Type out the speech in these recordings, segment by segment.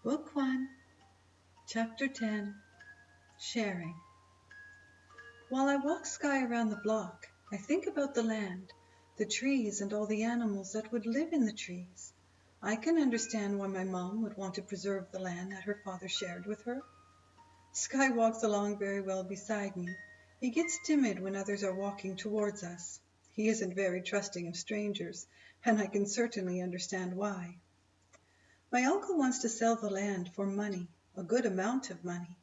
Book 1, Chapter 10, Sharing. While I walk Sky around the block, I think about the land, the trees, and all the animals that would live in the trees. I can understand why my mom would want to preserve the land that her father shared with her. Sky walks along very well beside me. He gets timid when others are walking towards us. He isn't very trusting of strangers, and I can certainly understand why. My uncle wants to sell the land for money, a good amount of money.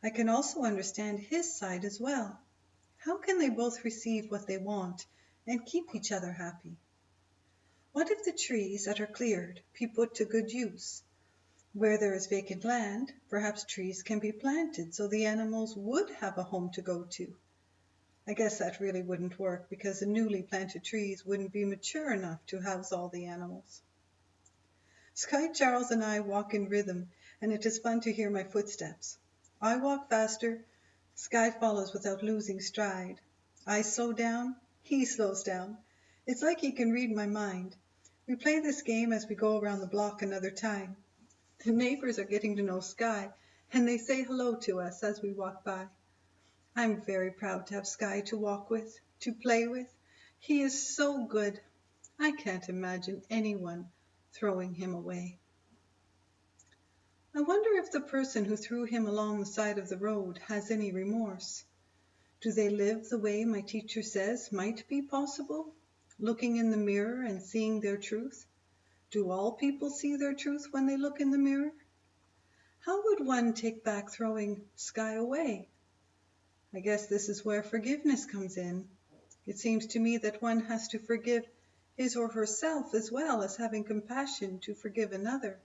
I can also understand his side as well. How can they both receive what they want and keep each other happy? What if the trees that are cleared be put to good use? Where there is vacant land, perhaps trees can be planted so the animals would have a home to go to. I guess that really wouldn't work because the newly planted trees wouldn't be mature enough to house all the animals. Sky, Charles, and I walk in rhythm, and it is fun to hear my footsteps. I walk faster, Sky follows without losing stride. I slow down, he slows down. It's like he can read my mind. We play this game as we go around the block another time. The neighbors are getting to know Sky, and they say hello to us as we walk by. I'm very proud to have Sky to walk with, to play with. He is so good. I can't imagine anyone throwing him away. I wonder if the person who threw him along the side of the road has any remorse. Do they live the way my teacher says might be possible, looking in the mirror and seeing their truth? Do all people see their truth when they look in the mirror? How would one take back throwing Sky away? I guess this is where forgiveness comes in. It seems to me that one has to forgive his or herself as well as having compassion to forgive another.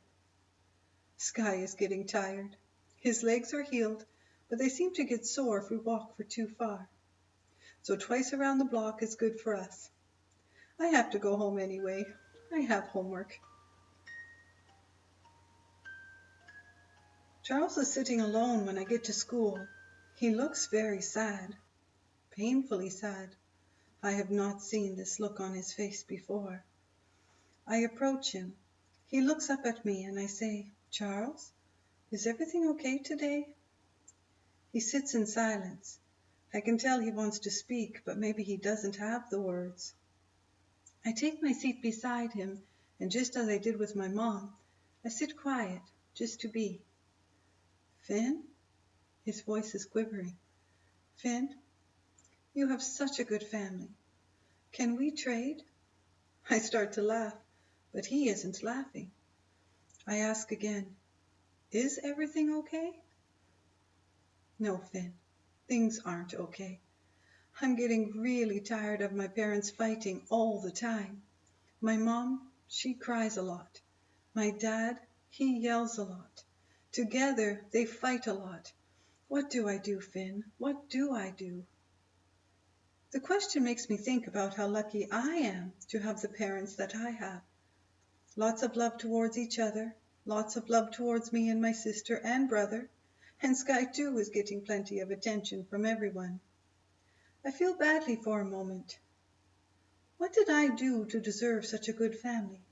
Sky is getting tired. His legs are healed, but they seem to get sore if we walk for too far. So twice around the block is good for us. I have to go home anyway. I have homework. Charles is sitting alone when I get to school. He looks very sad, painfully sad. I have not seen this look on his face before. I approach him. He looks up at me and I say, "Charles, is everything okay today?" He sits in silence. I can tell he wants to speak, but maybe he doesn't have the words. I take my seat beside him, and just as I did with my mom, I sit quiet, just to be. "Finn?" His voice is quivering. "Finn, you have such a good family. Can we trade?" I start to laugh, but he isn't laughing. I ask again, "Is everything okay?" "No, Finn, things aren't okay. I'm getting really tired of my parents fighting all the time. My mom, she cries a lot. My dad, he yells a lot. Together, they fight a lot. What do I do, Finn? What do I do?" The question makes me think about how lucky I am to have the parents that I have. Lots of love towards each other, lots of love towards me and my sister and brother, and Sky too is getting plenty of attention from everyone. I feel badly for a moment. What did I do to deserve such a good family?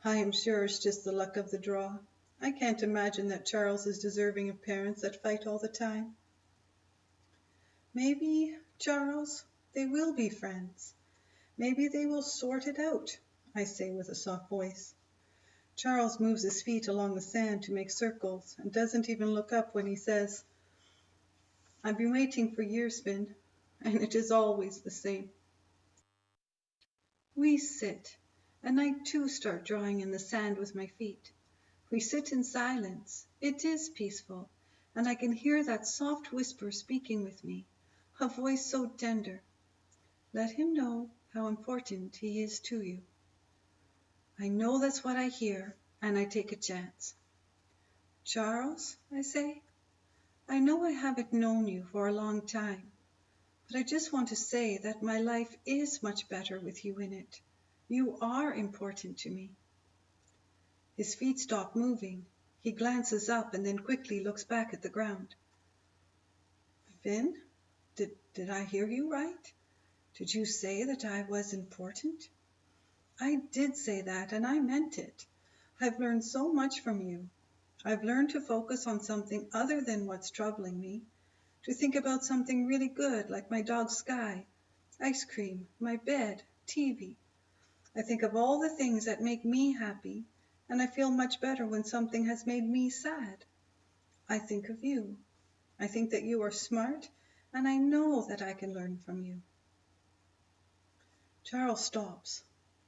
I am sure it's just the luck of the draw. I can't imagine that Charles is deserving of parents that fight all the time. Maybe, Charles, they will be friends. Maybe they will sort it out, I say with a soft voice. Charles moves his feet along the sand to make circles and doesn't even look up when he says, "I've been waiting for years, Finn, and it is always the same." We sit, and I too start drawing in the sand with my feet. We sit in silence. It is peaceful, and I can hear that soft whisper speaking with me, a voice so tender. "Let him know how important he is to you." I know that's what I hear, and I take a chance. "Charles," I say, "I know I haven't known you for a long time, but I just want to say that my life is much better with you in it. You are important to me." His feet stop moving. He glances up and then quickly looks back at the ground. "Finn, did I hear you right? Did you say that I was important?" "I did say that, and I meant it. I've learned so much from you. I've learned to focus on something other than what's troubling me, to think about something really good like my dog Sky, ice cream, my bed, TV. I think of all the things that make me happy, and I feel much better when something has made me sad. I think of you. I think that you are smart, and I know that I can learn from you. Charles stops,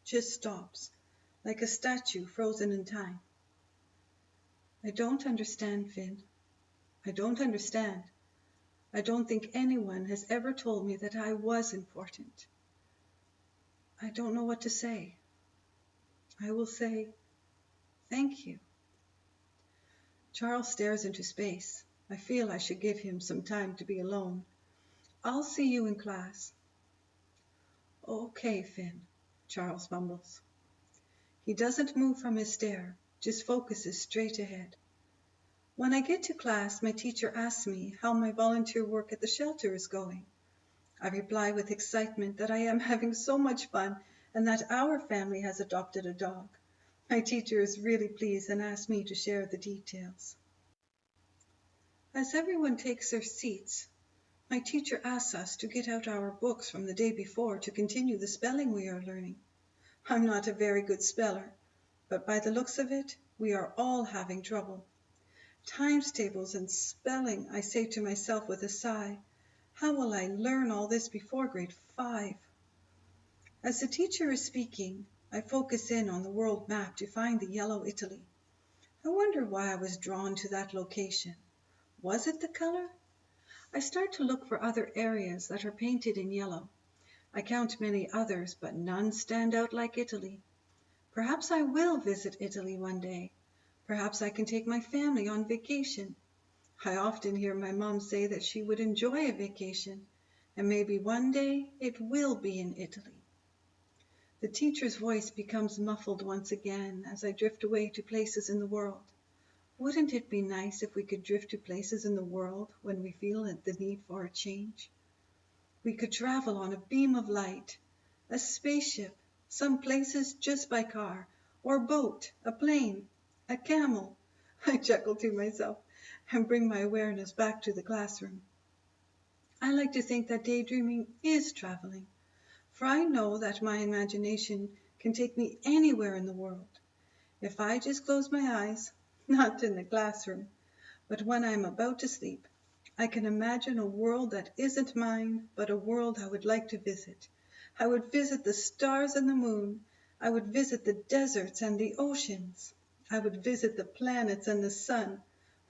just stops, like a statue frozen in time. I don't understand, Finn. I don't understand. I don't think anyone has ever told me that I was important. I don't know what to say. I will say, thank you. Charles stares into space. I feel I should give him some time to be alone. I'll see you in class. Okay, Finn, Charles mumbles. He doesn't move from his stare, just focuses straight ahead. When I get to class, my teacher asks me how my volunteer work at the shelter is going. I reply with excitement that I am having so much fun and that our family has adopted a dog. My teacher is really pleased and asks me to share the details. As everyone takes their seats, my teacher asks us to get out our books from the day before to continue the spelling we are learning. I'm not a very good speller, but by the looks of it, we are all having trouble. Times tables and spelling, I say to myself with a sigh. How will I learn all this before grade 5? As the teacher is speaking, I focus in on the world map to find the yellow Italy. I wonder why I was drawn to that location. Was it the color? I start to look for other areas that are painted in yellow. I count many others, but none stand out like Italy. Perhaps I will visit Italy one day. Perhaps I can take my family on vacation. I often hear my mom say that she would enjoy a vacation, and maybe one day it will be in Italy. The teacher's voice becomes muffled once again as I drift away to places in the world. Wouldn't it be nice if we could drift to places in the world when we feel the need for a change? We could travel on a beam of light, a spaceship, some places just by car, or boat, a plane, a camel. I chuckle to myself and bring my awareness back to the classroom. I like to think that daydreaming is traveling, for I know that my imagination can take me anywhere in the world. If I just close my eyes, not in the classroom, but when I'm about to sleep, I can imagine a world that isn't mine, but a world I would like to visit. I would visit the stars and the moon. I would visit the deserts and the oceans. I would visit the planets and the sun.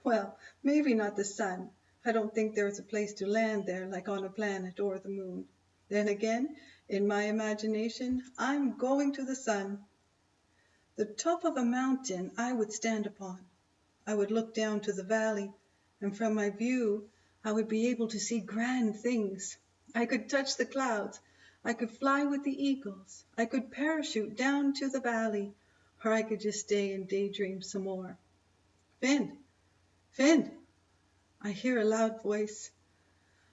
Well, maybe not the sun. I don't think there is a place to land there like on a planet or the moon. Then again, in my imagination, I'm going to the sun. The top of a mountain I would stand upon. I would look down to the valley, and from my view, I would be able to see grand things. I could touch the clouds. I could fly with the eagles. I could parachute down to the valley, or I could just stay and daydream some more. Finn, Finn, I hear a loud voice.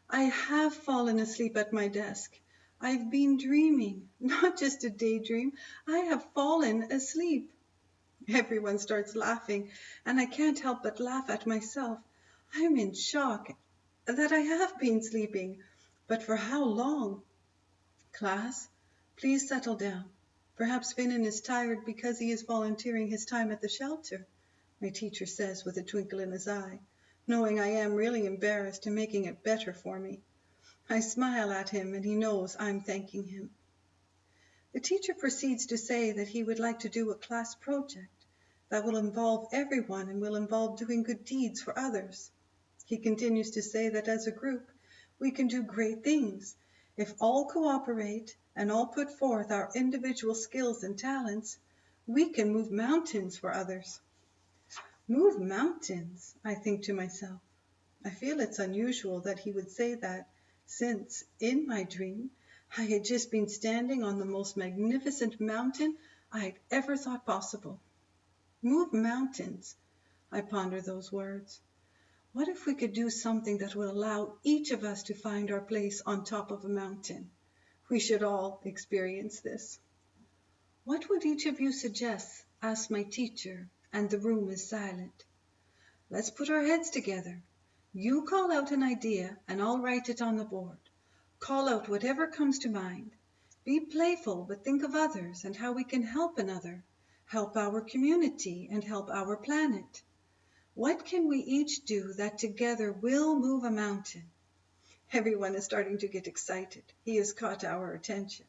I have fallen asleep at my desk. I've been dreaming, not just a daydream. I have fallen asleep. Everyone starts laughing, and I can't help but laugh at myself. I'm in shock that I have been sleeping, but for how long? Class, please settle down. Perhaps Finnan is tired because he is volunteering his time at the shelter, my teacher says with a twinkle in his eye, knowing I am really embarrassed and making it better for me. I smile at him, and he knows I'm thanking him. The teacher proceeds to say that he would like to do a class project that will involve everyone and will involve doing good deeds for others. He continues to say that as a group, we can do great things. If all cooperate and all put forth our individual skills and talents, we can move mountains for others. Move mountains, I think to myself. I feel it's unusual that he would say that, since, in my dream, I had just been standing on the most magnificent mountain I had ever thought possible. Move mountains, I ponder those words. What if we could do something that would allow each of us to find our place on top of a mountain? We should all experience this. What would each of you suggest? Asks my teacher, and the room is silent. Let's put our heads together. You call out an idea and I'll write it on the board. Call out whatever comes to mind. Be playful, but think of others and how we can help another, help our community, and help our planet. What can we each do that together will move a mountain? Everyone is starting to get excited. He has caught our attention.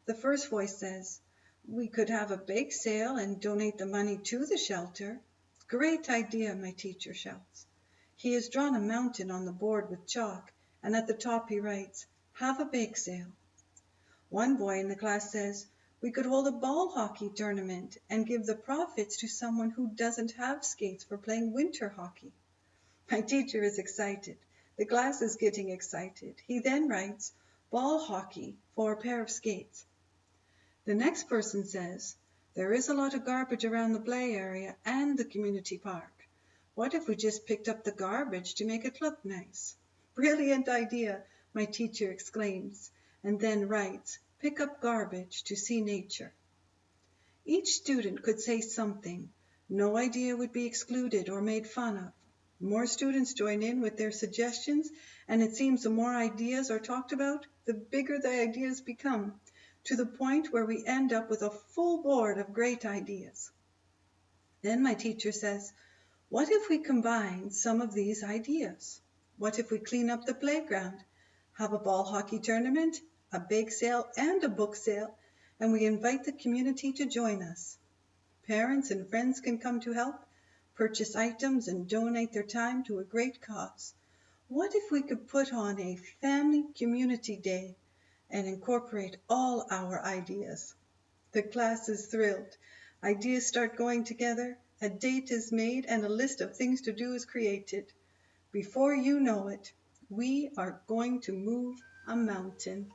The first voice says, "We could have a bake sale and donate the money to the shelter." "Great idea," my teacher shouts. He has drawn a mountain on the board with chalk, and at the top he writes, "Have a bake sale." One boy in the class says, "We could hold a ball hockey tournament and give the profits to someone who doesn't have skates for playing winter hockey." My teacher is excited. The class is getting excited. He then writes, "Ball hockey for a pair of skates." The next person says, "There is a lot of garbage around the play area and the community park. What if we just picked up the garbage to make it look nice?" "Brilliant idea," my teacher exclaims, and then writes, "Pick up garbage to see nature." Each student could say something. No idea would be excluded or made fun of. More students join in with their suggestions, and it seems the more ideas are talked about, the bigger the ideas become, to the point where we end up with a full board of great ideas. Then my teacher says, "What if we combine some of these ideas? What if we clean up the playground, have a ball hockey tournament, a bake sale, and a book sale, and we invite the community to join us? Parents and friends can come to help, purchase items, and donate their time to a great cause. What if we could put on a family community day and incorporate all our ideas?" The class is thrilled. Ideas start going together, a date is made, and a list of things to do is created. Before you know it, we are going to move a mountain.